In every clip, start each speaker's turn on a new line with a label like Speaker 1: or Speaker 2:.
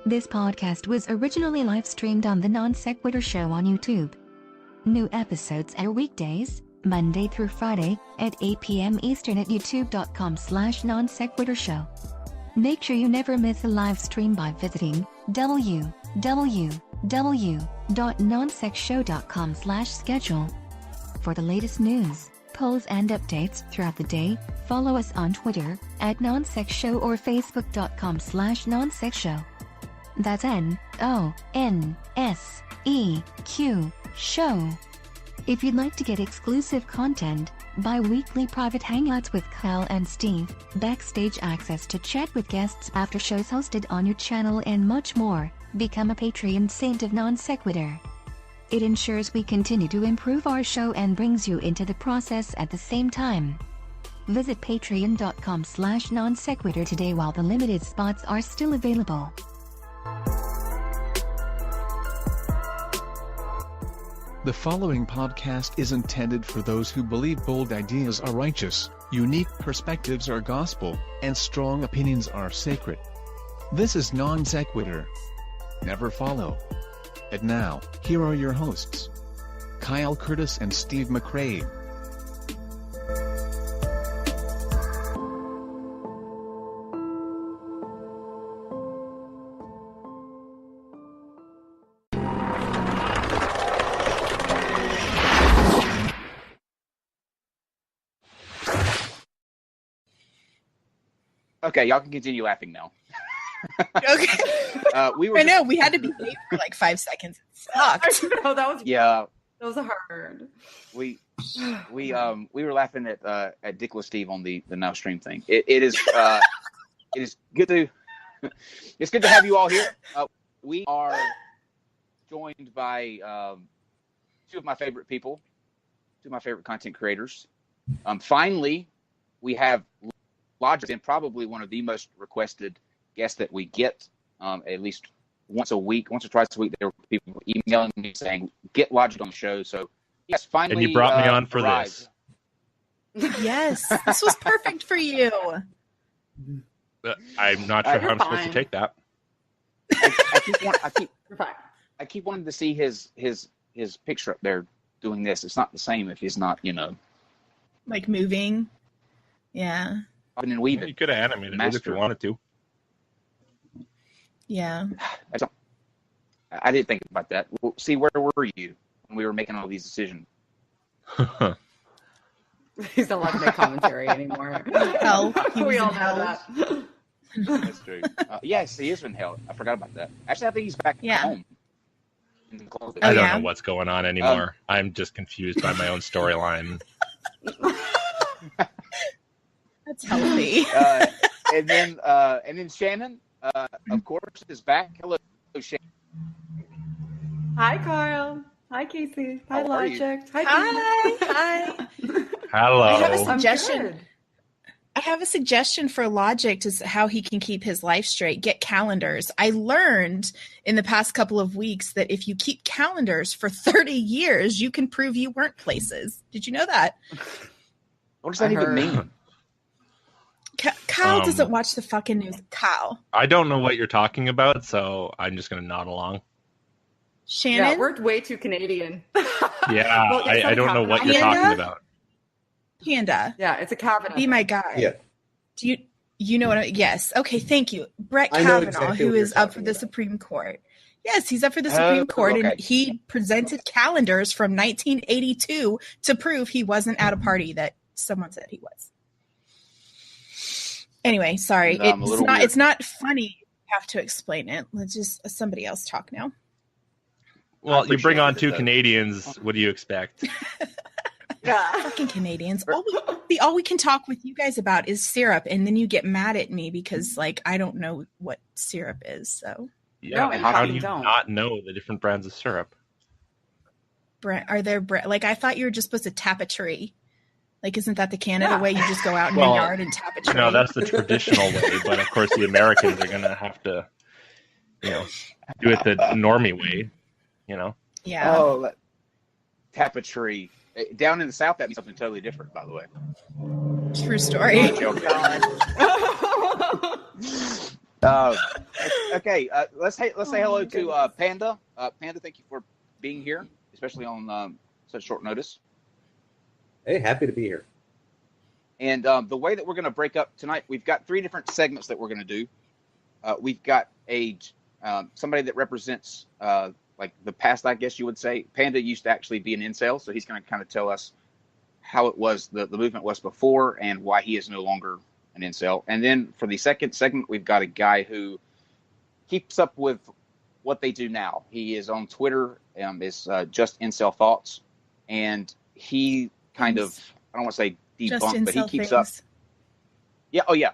Speaker 1: This podcast was originally live-streamed on the NonSequitur Show on YouTube. New episodes air weekdays, Monday through Friday, at 8 p.m. Eastern at youtube.com/NonSequitur Show. Make sure you never miss a live stream by visiting www.nonsecshow.com/schedule. For the latest news, polls and updates throughout the day, follow us on Twitter at NonSecShow or Facebook.com/NonSecShow. That's NonSeq Show. If you'd like to get exclusive content, bi-weekly private hangouts with Kyle and Steve, backstage access to chat with guests after shows hosted on your channel and much more, become a Patreon saint of NonSequitur. It ensures we continue to improve our show and brings you into the process at the same time. Visit patreon.com/NonSequitur today while the limited spots are still available.
Speaker 2: The following podcast is intended for those who believe bold ideas are righteous, unique perspectives are gospel, and strong opinions are sacred. This is Non-Sequitur. Never follow. And now, here are your hosts, Kyle Curtis and Steve McRae.
Speaker 3: Okay, y'all can continue laughing now.
Speaker 4: Okay. I know we had to behave for like 5 seconds. It sucked.
Speaker 5: No, that was
Speaker 3: Yeah.
Speaker 5: That was hard.
Speaker 3: We were laughing at Dickless Steve on the Now Stream thing. It is good to have you all here. We are joined by two of my favorite people, two of my favorite content creators. Finally, we have Logicked, and probably one of the most requested guests that we get, at least once or twice a week. There were people emailing me saying, "Get Logicked on the show." So, yes, finally.
Speaker 6: And you brought me on for
Speaker 3: arrived.
Speaker 6: this.
Speaker 4: Yes, this was perfect for you.
Speaker 6: I'm not sure how I'm supposed to take that.
Speaker 3: I keep wanting to see his picture up there doing this. It's not the same if he's not,
Speaker 4: like moving. Yeah.
Speaker 3: And then weaving.
Speaker 6: You could have animated it if you wanted to.
Speaker 4: Yeah.
Speaker 3: I didn't think about that. Well, see, where were you when we were making all these decisions?
Speaker 5: He's not allowed to make commentary anymore.
Speaker 4: Hell,
Speaker 5: We all know that.
Speaker 3: That's true. Yes, he is in hell. I forgot about that. Actually, I think he's back home.
Speaker 6: I don't know what's going on anymore. I'm just confused by my own storyline.
Speaker 4: That's healthy.
Speaker 3: And then Shannon, of course, is back. Hello, Shannon.
Speaker 5: Hi, Carl. Hi, Casey. Hi, Logicked.
Speaker 4: Hi.
Speaker 6: Hello.
Speaker 4: I have a suggestion. I have a suggestion for Logicked is how he can keep his life straight. Get calendars. I learned in the past couple of weeks that if you keep calendars for 30 years, you can prove you weren't places. Did you know that?
Speaker 3: What does that even mean?
Speaker 4: Kyle doesn't watch the fucking news. Kyle.
Speaker 6: I don't know what you're talking about, so I'm just going to nod along.
Speaker 4: Shannon?
Speaker 5: Yeah, we're way too Canadian.
Speaker 6: Yeah,
Speaker 5: Well,
Speaker 6: I don't know what you're talking about.
Speaker 4: Panda.
Speaker 5: Yeah, it's a Kavanaugh.
Speaker 4: Be my guy.
Speaker 7: Yeah.
Speaker 4: Do you know what yes. Okay, thank you. Brett
Speaker 7: I know
Speaker 4: Kavanaugh,
Speaker 7: exactly
Speaker 4: who
Speaker 7: what
Speaker 4: is
Speaker 7: you're
Speaker 4: up for the
Speaker 7: talking
Speaker 4: Supreme Court. Yes, he's up for the Supreme Court,
Speaker 3: okay.
Speaker 4: and he presented calendars from 1982 to prove he wasn't at a party that someone said he was. Anyway, sorry. It's not funny. You have to explain it. Let's just somebody else talk now.
Speaker 6: Well, you bring on two Canadians. What do you expect?
Speaker 4: Fucking Canadians. All we can talk with you guys about is syrup, and then you get mad at me because, I don't know what syrup is. So
Speaker 6: yeah,
Speaker 5: No,
Speaker 6: how do
Speaker 5: you
Speaker 6: you
Speaker 5: don't.
Speaker 6: not know the different brands of syrup?
Speaker 4: Are there I thought you were just supposed to tap a tree. Isn't that the Canada way? You just go out in the yard and tap a tree.
Speaker 6: No, that's the traditional way. But of course, the Americans are going to have to, do it the normie way.
Speaker 4: Yeah.
Speaker 3: Oh, tap a tree. Down in the South, that means something totally different, by the way.
Speaker 4: True story.
Speaker 3: Okay, let's say hello to Panda. Panda, thank you for being here, especially on such short notice.
Speaker 7: Hey, happy to be here.
Speaker 3: And the way that we're going to break up tonight, we've got 3 different segments that we're going to do. We've got somebody that represents like the past, I guess you would say. Panda used to actually be an incel, so he's going to kind of tell us how it was, the movement was before, and why he is no longer an incel. And then for the second segment, we've got a guy who keeps up with what they do now. He is on Twitter, is just incel thoughts, and he kind of, I don't want to say debunked, but he keeps up. Yeah. Oh yeah.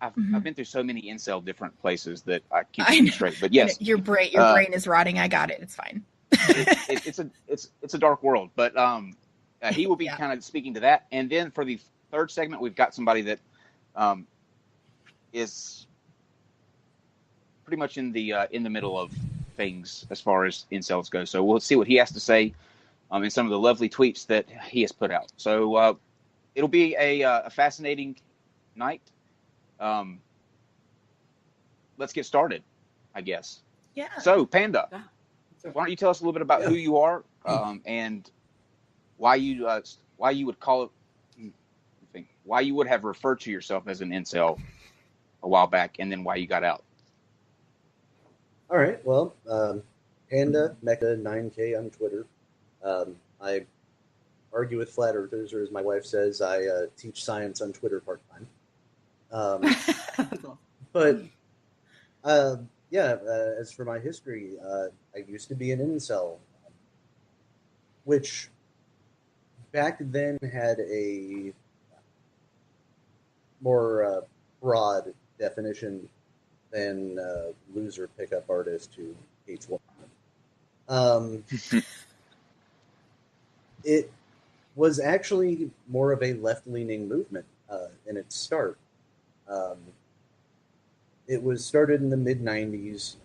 Speaker 3: I've been through so many incel different places that I keep it straight. But yes,
Speaker 4: your brain is rotting. I got it. It's fine.
Speaker 3: It's a dark world, but he will be kind of speaking to that. And then for the third segment, we've got somebody that is pretty much in the middle of things as far as incels go. So we'll see what he has to say in some of the lovely tweets that he has put out. So it'll be a fascinating night. Let's get started, I guess.
Speaker 4: Yeah.
Speaker 3: So, Panda, why don't you tell us a little bit about who you are and why you would call it, why you would have referred to yourself as an incel a while back, and then why you got out.
Speaker 7: All right. Well, Panda Mecha 9K on Twitter. I argue with flat earthers, or as my wife says, I teach science on Twitter part-time. But as for my history, I used to be an incel, which back then had a more broad definition than loser pickup artist who hates women. It was actually more of a left-leaning movement in its start. It was started in the mid-90s,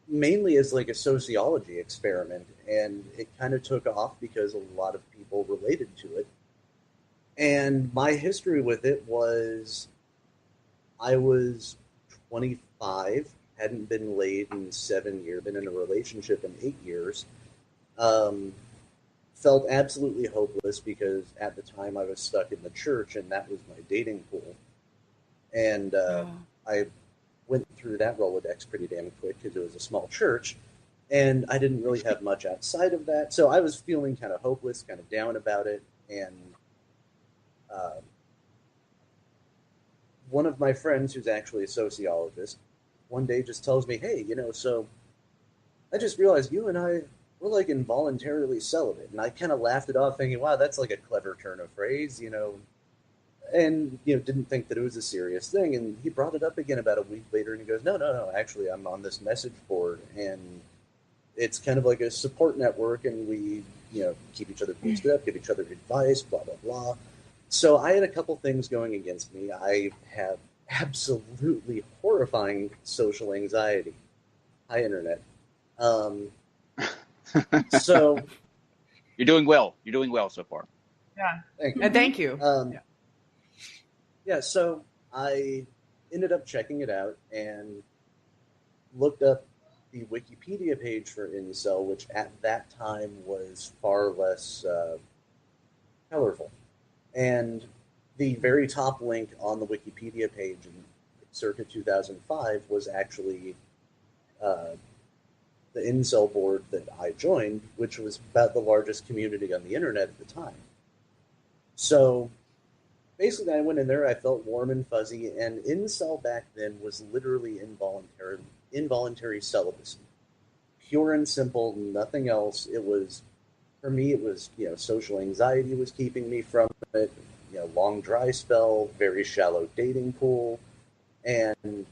Speaker 7: mainly as like a sociology experiment, and it kind of took off because a lot of people related to it. And my history with it was I was 25, hadn't been laid in 7 years, been in a relationship in 8 years, felt absolutely hopeless because at the time I was stuck in the church and that was my dating pool. And I went through that Rolodex pretty damn quick because it was a small church, and I didn't really have much outside of that. So I was feeling kind of hopeless, kind of down about it. And one of my friends, who's actually a sociologist, one day just tells me, hey, so I just realized you and I, we're like involuntarily celibate. And I kind of laughed it off thinking, wow, that's like a clever turn of phrase, and, didn't think that it was a serious thing. And he brought it up again about a week later and he goes, no, actually I'm on this message board and it's kind of like a support network and we, keep each other posted up, give each other advice, blah, blah, blah. So I had a couple things going against me. I have absolutely horrifying social anxiety. Hi, Internet. So
Speaker 3: You're doing well. You're doing well so far.
Speaker 5: Yeah.
Speaker 7: Thank you.
Speaker 5: And thank you.
Speaker 7: So I ended up checking it out and looked up the Wikipedia page for incel, which at that time was far less colorful. And the very top link on the Wikipedia page in circa 2005 was actually the incel board that I joined, which was about the largest community on the internet at the time. So basically, I went in there, I felt warm and fuzzy, and incel back then was literally involuntary celibacy. Pure and simple, nothing else. It was, for me, it was, social anxiety was keeping me from it, long dry spell, very shallow dating pool, and,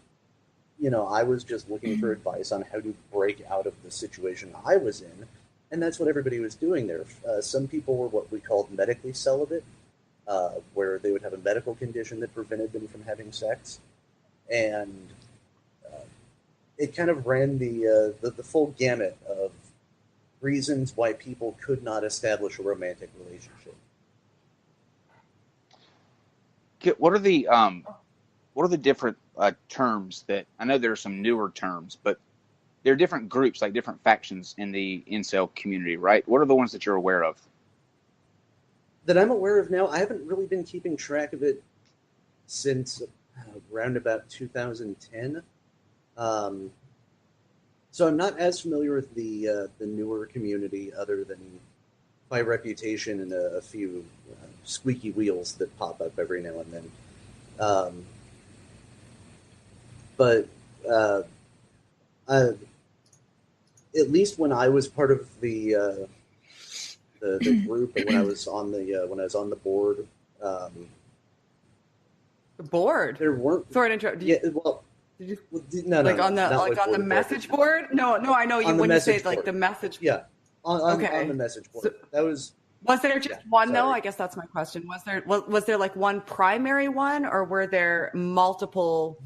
Speaker 7: I was just looking for advice on how to break out of the situation I was in, and that's what everybody was doing there. Some people were what we called medically celibate, where they would have a medical condition that prevented them from having sex, and it kind of ran the full gamut of reasons why people could not establish a romantic relationship.
Speaker 3: What are the what are the different terms that, I know there are some newer terms, but there are different groups, like different factions in the incel community, right? What are the ones that you're aware of?
Speaker 7: That I'm aware of now, I haven't really been keeping track of it since around about 2010. So I'm not as familiar with the newer community, other than by reputation and a few squeaky wheels that pop up every now and then. But at least when I was part of the group, and when I was on the board,
Speaker 5: The board.
Speaker 7: there weren't.
Speaker 5: Sorry to interrupt.
Speaker 7: Yeah, well, no,
Speaker 5: Like on the message board? No, I know you
Speaker 7: On the
Speaker 5: when you say
Speaker 7: message
Speaker 5: like
Speaker 7: board.
Speaker 5: the message.
Speaker 7: Yeah, on
Speaker 5: Okay.
Speaker 7: the message board.
Speaker 5: So-
Speaker 7: That was
Speaker 5: Was there just one though?
Speaker 7: sorry.
Speaker 5: I guess that's my question. Was there like one primary one, or were there multiple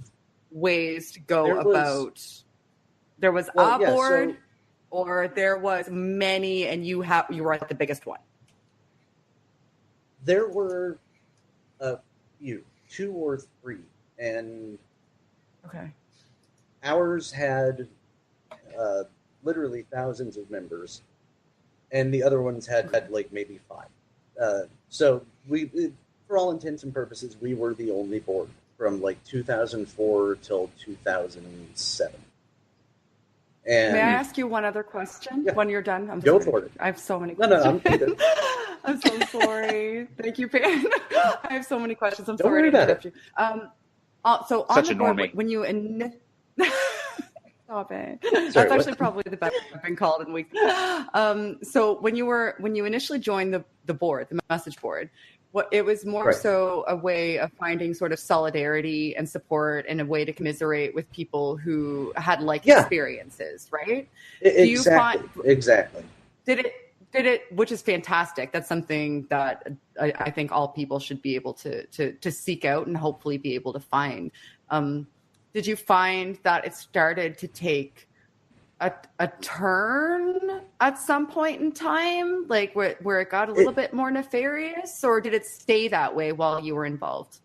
Speaker 5: ways to go
Speaker 7: There was-
Speaker 5: about? There was
Speaker 7: Well,
Speaker 5: a
Speaker 7: yeah,
Speaker 5: board,
Speaker 7: so-
Speaker 5: or there was many, and you were at the biggest one.
Speaker 7: There were a few, 2 or 3, and
Speaker 5: Okay.
Speaker 7: ours had literally thousands of members, and the other ones had like maybe 5. So we, for all intents and purposes, we were the only board from like 2004 till 2007. And
Speaker 5: May I ask you one other question
Speaker 7: Yeah.
Speaker 5: when you're done? I'm
Speaker 7: Go
Speaker 5: sorry.
Speaker 7: for it.
Speaker 5: I have so many
Speaker 7: No,
Speaker 5: questions.
Speaker 7: I'm good.
Speaker 5: I'm so sorry. Thank you, Pam. I have so many questions. I'm
Speaker 7: Don't
Speaker 5: sorry
Speaker 7: worry
Speaker 5: to
Speaker 7: about
Speaker 5: interrupt you. So on
Speaker 3: Such
Speaker 5: the
Speaker 3: a
Speaker 5: board,
Speaker 3: normie.
Speaker 5: when you stop it.
Speaker 7: Sorry,
Speaker 5: That's actually
Speaker 7: what?
Speaker 5: probably the best I've been called in weeks. So when you initially joined the board, the message board, it was more
Speaker 7: Right.
Speaker 5: so a way of finding sort of solidarity and support, and a way to commiserate with people who had like
Speaker 7: Yeah.
Speaker 5: experiences, right? you
Speaker 7: Exactly.
Speaker 5: Did it, which is fantastic. That's something that I think all people should be able to seek out and hopefully be able to find. Did you find that it started to take a turn at some point in time, like where it got a little bit more nefarious, or did it stay that way while you were involved?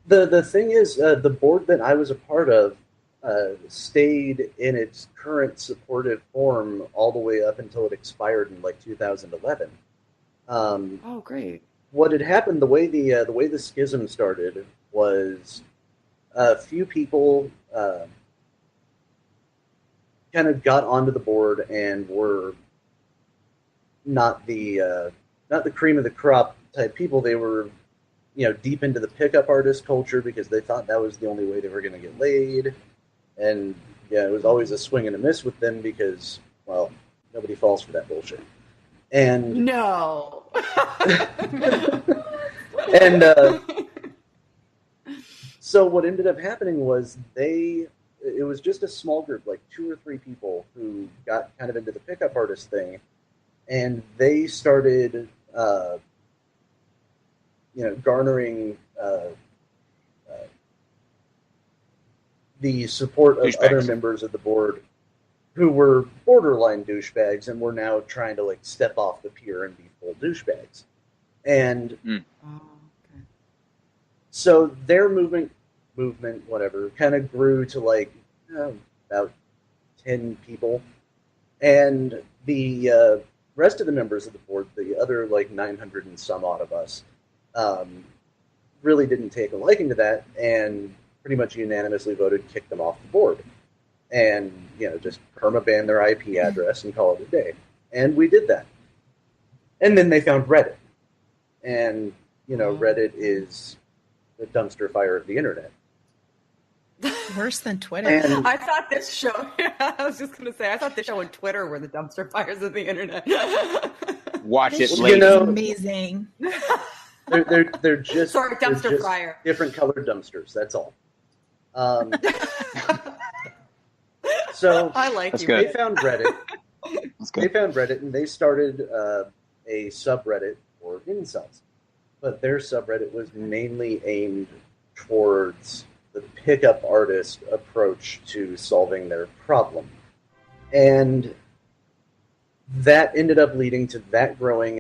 Speaker 7: The thing is, the board that I was a part of stayed in its current supportive form all the way up until it expired in like 2011.
Speaker 5: Oh, great.
Speaker 7: What had happened, the way the schism started, was a few people kind of got onto the board and were not the cream of the crop type people. They were, deep into the pickup artist culture because they thought that was the only way they were going to get laid. And yeah, it was always a swing and a miss with them because, well, nobody falls for that bullshit. And
Speaker 5: No.
Speaker 7: and so what ended up happening was it was just a small group, like 2 or 3 people who got kind of into the pickup artist thing, and they started, garnering the support of
Speaker 3: Douchebags.
Speaker 7: other members of the board who were borderline douchebags and were now trying to like step off the pier and be full douchebags. And
Speaker 5: Oh, okay.
Speaker 7: so their movement, whatever, kind of grew to like about 10 people. And the rest of the members of the board, the other like 900 and some odd of us, really didn't take a liking to that and pretty much unanimously voted to kick them off the board. And, just permaban their IP address and call it a day. And we did that. And then they found Reddit. And, Reddit is the dumpster fire of the internet.
Speaker 4: Worse than Twitter.
Speaker 7: And
Speaker 5: I thought this show, I was just going to say, I thought this show and Twitter were the dumpster fires of the internet.
Speaker 3: Watch it
Speaker 4: This
Speaker 7: Well,
Speaker 3: later.
Speaker 7: you know-
Speaker 4: amazing.
Speaker 7: they're just,
Speaker 5: Sorry,
Speaker 7: they're
Speaker 5: dumpster
Speaker 7: just
Speaker 5: fryer.
Speaker 7: different colored dumpsters. That's all. So
Speaker 5: I like
Speaker 3: That's
Speaker 5: you.
Speaker 3: good.
Speaker 7: they found Reddit.
Speaker 3: That's
Speaker 7: They
Speaker 3: good.
Speaker 7: found Reddit and they started a subreddit for incels. But their subreddit was mainly aimed towards the pickup artist approach to solving their problem. And that ended up leading to that growing